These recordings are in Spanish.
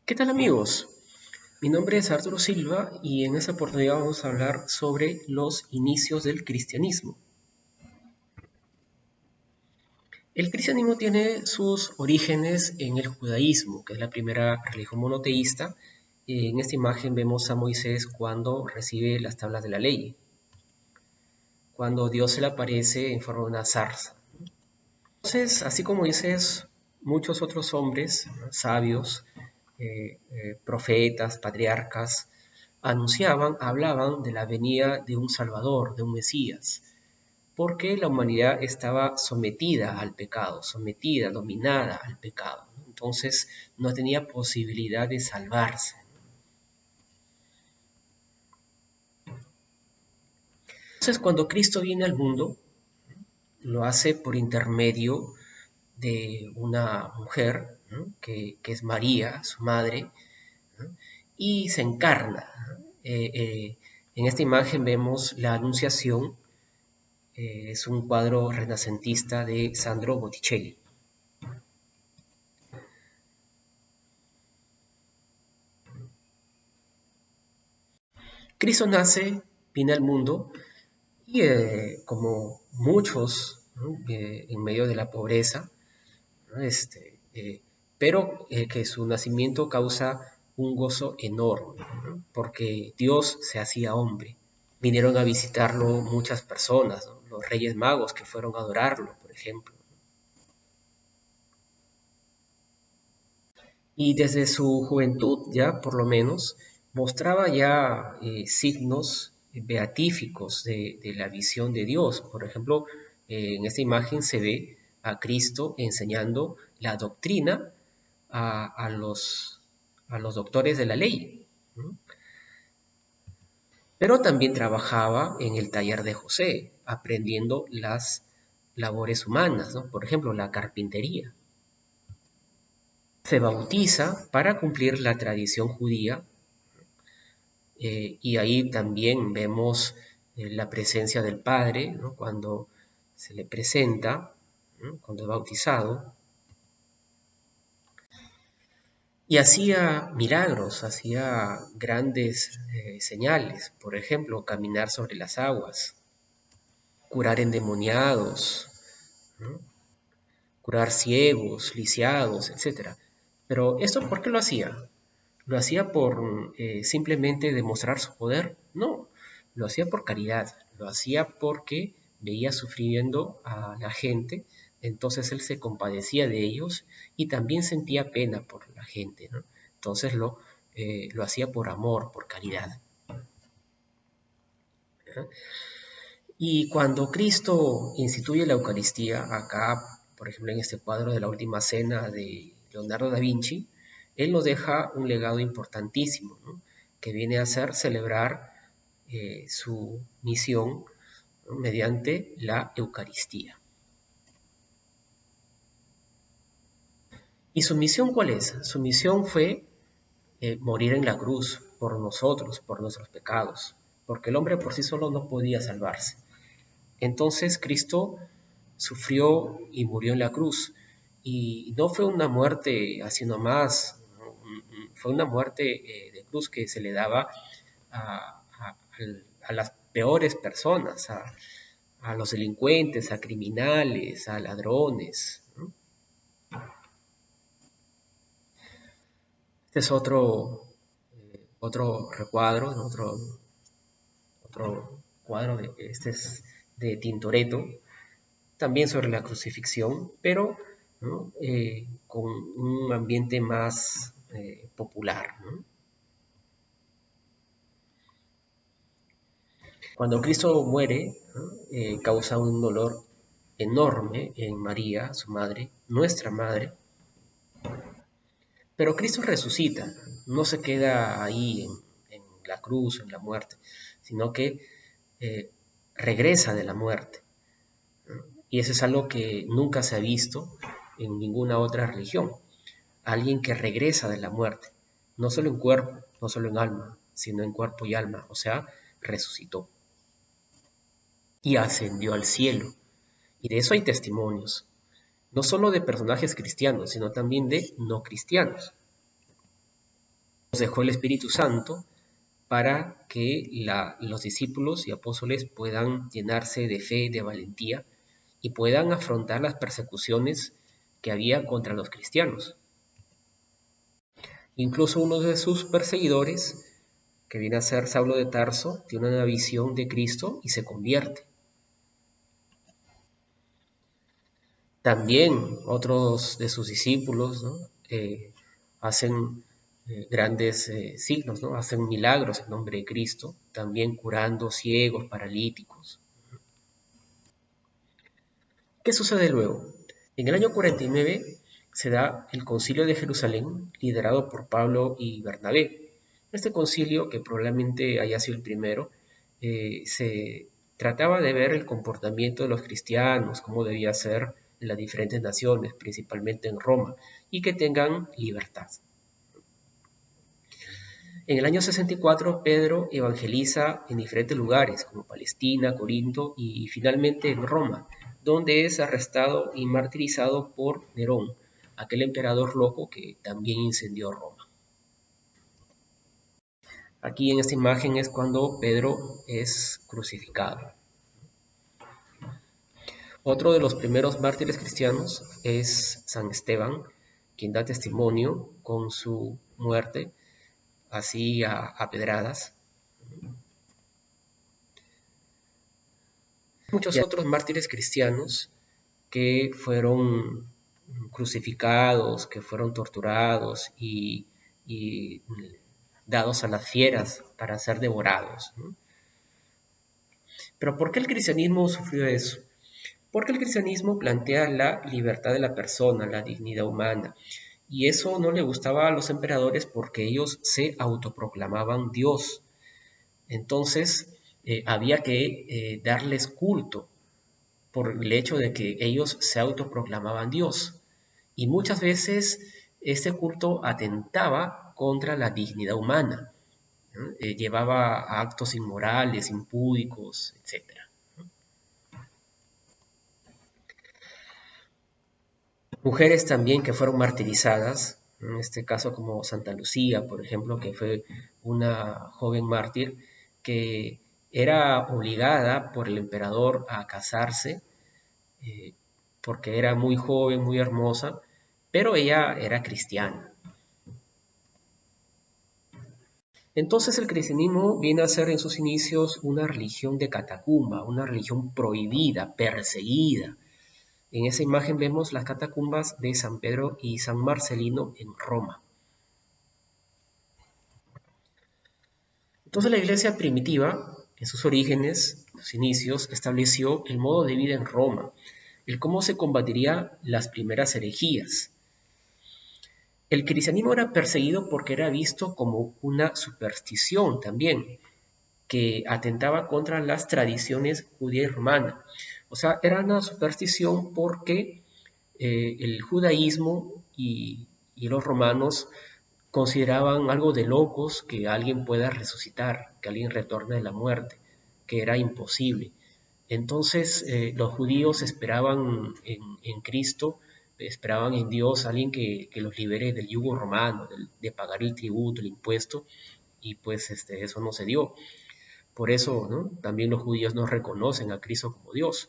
¿Qué tal amigos? Mi nombre es Arturo Silva y en esta oportunidad vamos a hablar sobre los inicios del cristianismo. El cristianismo tiene sus orígenes en el judaísmo, que es la primera religión monoteísta. En esta imagen vemos a Moisés cuando recibe las tablas de la ley, cuando Dios se le aparece en forma de una zarza. Entonces, así como Moisés, muchos otros hombres sabios, profetas, patriarcas, hablaban de la venida de un Salvador, de un Mesías, porque la humanidad estaba sometida al pecado, sometida, dominada al pecado. Entonces no tenía posibilidad de salvarse. Entonces cuando Cristo viene al mundo, lo hace por intermedio de una mujer, ¿no? que es María, su madre, ¿no? Y se encarna. En esta imagen vemos la Anunciación. Es un cuadro renacentista de Sandro Botticelli. Cristo nace, viene al mundo y como muchos, ¿no? En medio de la pobreza, ¿no? Pero que su nacimiento causa un gozo enorme, ¿no? Porque Dios se hacía hombre. Vinieron a visitarlo muchas personas, ¿no? Los Reyes Magos que fueron a adorarlo, por ejemplo. Y desde su juventud ya, por lo menos, mostraba ya signos beatíficos de la visión de Dios. Por ejemplo, en esta imagen se ve a Cristo enseñando la doctrina a los doctores de la ley, ¿no? Pero también trabajaba en el taller de José, aprendiendo las labores humanas, ¿no? Por ejemplo, la carpintería. Se bautiza para cumplir la tradición judía. Y ahí también vemos la presencia del Padre, ¿no? Cuando se le presenta, ¿no? Cuando es bautizado, y hacía milagros, hacía grandes señales, por ejemplo, caminar sobre las aguas, curar endemoniados, ¿no? Curar ciegos, lisiados, etc. Pero esto, ¿por qué lo hacía? ¿Lo hacía por simplemente demostrar su poder? No, lo hacía por caridad, lo hacía porque veía sufriendo a la gente, entonces él se compadecía de ellos y también sentía pena por la gente, ¿no? Entonces lo hacía por amor, por caridad. ¿Eh? Y cuando Cristo instituye la Eucaristía, acá, por ejemplo, en este cuadro de la Última Cena de Leonardo da Vinci, él nos deja un legado importantísimo, ¿no? Que viene a ser celebrar su misión, ¿no? Mediante la Eucaristía. ¿Y su misión cuál es? Su misión fue morir en la cruz por nosotros, por nuestros pecados, porque el hombre por sí solo no podía salvarse. Entonces Cristo sufrió y murió en la cruz. Y no fue una muerte así nomás, ¿no? Fue una muerte de cruz que se le daba a las peores personas, a los delincuentes, a criminales, a ladrones, ¿no? Este es otro recuadro, ¿no? Otro cuadro, este es de Tintoretto, también sobre la crucifixión, pero ¿no? Con un ambiente más popular, ¿no? Cuando Cristo muere, ¿no? Causa un dolor enorme en María, su madre, nuestra madre, pero Cristo resucita, no se queda ahí en la cruz, en la muerte, sino que eh, regresa de la muerte, ¿no? Y eso es algo que nunca se ha visto en ninguna otra religión. Alguien que regresa de la muerte, no solo en cuerpo, no solo en alma, sino en cuerpo y alma, o sea, resucitó y ascendió al cielo. Y de eso hay testimonios, no solo de personajes cristianos, sino también de no cristianos. dejó el Espíritu Santo para que los discípulos y apóstoles puedan llenarse de fe, de valentía y puedan afrontar las persecuciones que había contra los cristianos. Incluso uno de sus perseguidores, que viene a ser Saulo de Tarso, tiene una visión de Cristo y se convierte. También otros de sus discípulos, ¿no? Hacen grandes signos, ¿no? Hacen milagros en nombre de Cristo, también curando ciegos, paralíticos. ¿Qué sucede luego? En el año 49 se da el Concilio de Jerusalén, liderado por Pablo y Bernabé. Este concilio, que probablemente haya sido el primero, se trataba de ver el comportamiento de los cristianos, cómo debía ser en las diferentes naciones, principalmente en Roma, y que tengan libertad. En el año 64, Pedro evangeliza en diferentes lugares, como Palestina, Corinto y finalmente en Roma, donde es arrestado y martirizado por Nerón, aquel emperador loco que también incendió Roma. Aquí en esta imagen es cuando Pedro es crucificado. Otro de los primeros mártires cristianos es San Esteban, quien da testimonio con su muerte, así a pedradas. Muchos otros mártires cristianos que fueron crucificados, que fueron torturados y dados a las fieras para ser devorados, ¿no? Pero ¿por qué el cristianismo sufrió eso? Porque el cristianismo plantea la libertad de la persona, la dignidad humana, y eso no le gustaba a los emperadores porque ellos se autoproclamaban Dios. Entonces había que darles culto por el hecho de que ellos se autoproclamaban Dios. Y muchas veces este culto atentaba contra la dignidad humana, ¿no? Llevaba a actos inmorales, impúdicos, etc. Mujeres también que fueron martirizadas, en este caso como Santa Lucía, por ejemplo, que fue una joven mártir que era obligada por el emperador a casarse porque era muy joven, muy hermosa, pero ella era cristiana. Entonces el cristianismo viene a ser en sus inicios una religión de catacumba, una religión prohibida, perseguida. En esa imagen vemos las catacumbas de San Pedro y San Marcelino en Roma. Entonces la iglesia primitiva, en sus orígenes, sus inicios, estableció el modo de vida en Roma, el cómo se combatiría las primeras herejías. El cristianismo era perseguido porque era visto como una superstición también, que atentaba contra las tradiciones judía y romana. O sea, era una superstición porque el judaísmo y los romanos consideraban algo de locos que alguien pueda resucitar, que alguien retorne de la muerte, que era imposible. Entonces los judíos esperaban en Cristo, esperaban en Dios alguien que los libere del yugo romano, de pagar el tributo, el impuesto, y pues eso no se dio. Por eso, ¿no? También los judíos no reconocen a Cristo como Dios.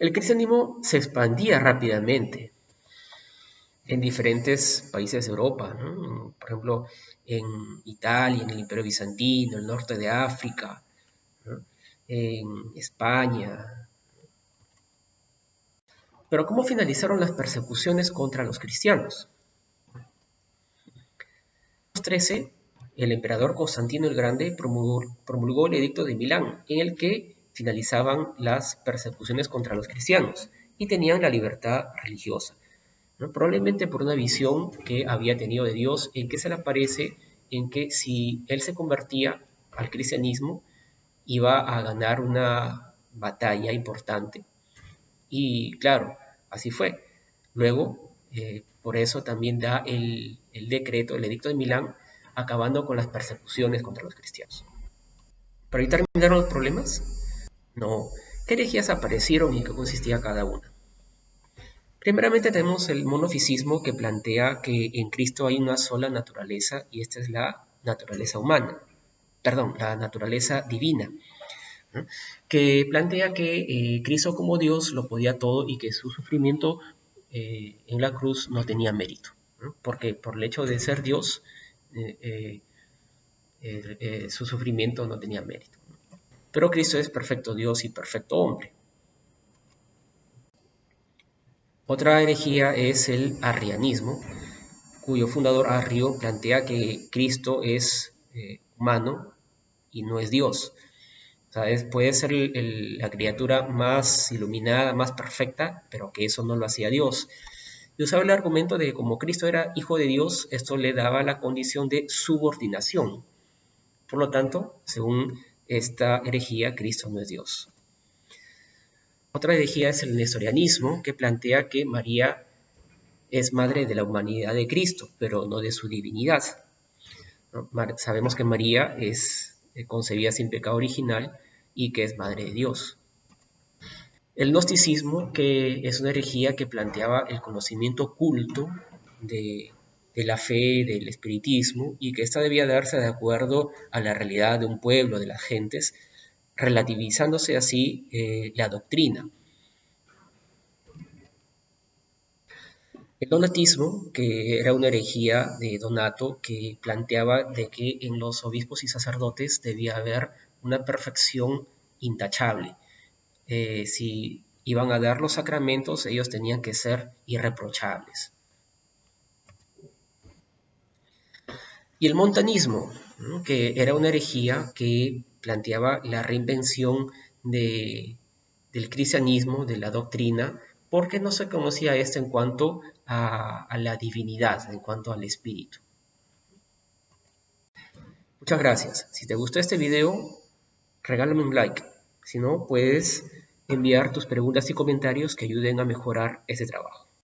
El cristianismo se expandía rápidamente en diferentes países de Europa, ¿no? Por ejemplo, en Italia, en el Imperio Bizantino, el norte de África, ¿no? En España. Pero ¿cómo finalizaron las persecuciones contra los cristianos? En 13, el emperador Constantino el Grande promulgó el Edicto de Milán, en el que finalizaban las persecuciones contra los cristianos y tenían la libertad religiosa, ¿no? Probablemente por una visión que había tenido de Dios, en que se le aparece en que si él se convertía al cristianismo, iba a ganar una batalla importante. Y claro, así fue. Luego, por eso también da el decreto, el Edicto de Milán, acabando con las persecuciones contra los cristianos. ¿Pero ahí terminaron los problemas? No. ¿Qué herejías aparecieron y qué consistía cada una? Primeramente tenemos el monofisismo, que plantea que en Cristo hay una sola naturaleza y esta es la naturaleza humana, perdón, la naturaleza divina, ¿no? Que plantea que Cristo como Dios lo podía todo y que su sufrimiento en la cruz no tenía mérito, ¿no? Porque por el hecho de ser Dios, eh, su sufrimiento no tenía mérito. Pero Cristo es perfecto Dios y perfecto hombre. Otra herejía es el arrianismo, cuyo fundador Arrio plantea que Cristo es humano y no es Dios. O sea, puede ser la criatura más iluminada, más perfecta, pero que eso no lo hacía Dios. Y usaba el argumento de que como Cristo era hijo de Dios, esto le daba la condición de subordinación. Por lo tanto, según esta herejía, Cristo no es Dios. Otra herejía es el nestorianismo, que plantea que María es madre de la humanidad de Cristo, pero no de su divinidad, ¿no? Sabemos que María es concebida sin pecado original y que es madre de Dios. El gnosticismo, que es una herejía que planteaba el conocimiento oculto de la fe, del espiritismo, y que ésta debía darse de acuerdo a la realidad de un pueblo, de las gentes, relativizándose así la doctrina. El donatismo, que era una herejía de Donato, que planteaba de que en los obispos y sacerdotes debía haber una perfección intachable. Si iban a dar los sacramentos, ellos tenían que ser irreprochables. Y el montanismo, ¿no? Que era una herejía que planteaba la reinvención del cristianismo, de la doctrina, porque no se conocía esto en cuanto a la divinidad, en cuanto al espíritu. Muchas gracias. Si te gustó este video, regálame un like. Si no, puedes enviar tus preguntas y comentarios que ayuden a mejorar este trabajo.